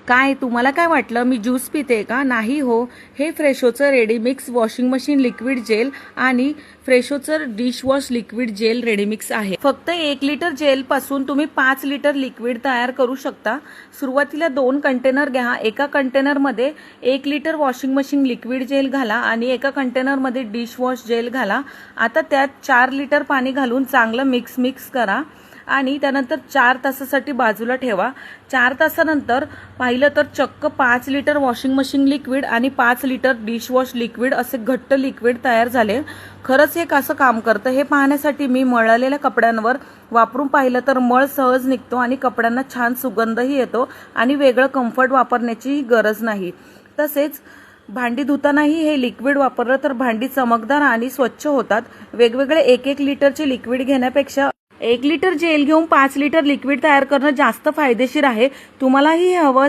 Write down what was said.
काय तुम्हाला काय वाटलं मी ज्यूस पिते का? नाही हो, हे फ्रेशोचं ready mix washing machine liquid gel आणि फ्रेशोचं डिशवॉश लिक्विड जेल रेडीमिक्स आहे. फक्त 1 लिटर जेल पासून तुम्ही 5 लिटर लिक्विड तयार करू शकता. सुरुवातीला 2 कंटेनर घ्या. एका कंटेनरमध्ये 1 litre washing machine liquid gel घाला आणि एका कंटेनरमध्ये डिशवॉश जेल घाला. आता त्यात 4 लिटर पाणी घालून चांगलं मिक्स करा आणि त्यानंतर 4 तासासाठी बाजूला ठेवा. 4 तासानंतर पाहिलं तर चक्क 5 लिटर वॉशिंग मशीन लिक्विड आणि 5 लिटर डिशवॉश लिक्विड असे घट्ट लिक्विड तयार झाले. खरंच हे कसं काम करतं हे पाहण्यासाठी मी मळलेल्या कपड्यांवर वापरून पाहिलं तर मळ सहज निघतो आणि कपड्यांना छान सुगंधही येतो आणि वेगळं कम्फर्ट वापरण्याची गरज नाही. तसेच भांडी धुतानाही हे लिक्विड वापरलं तर भांडी चमकदार आणि स्वच्छ होतात. वेगवेगळे 1-1 लिटरचे लिक्विड घेण्यापेक्षा 1 लिटर जेल घेऊन 5 लिटर लिक्विड तयार करणं जास्त फायदेशीर आहे. तुम्हालाही हे हवं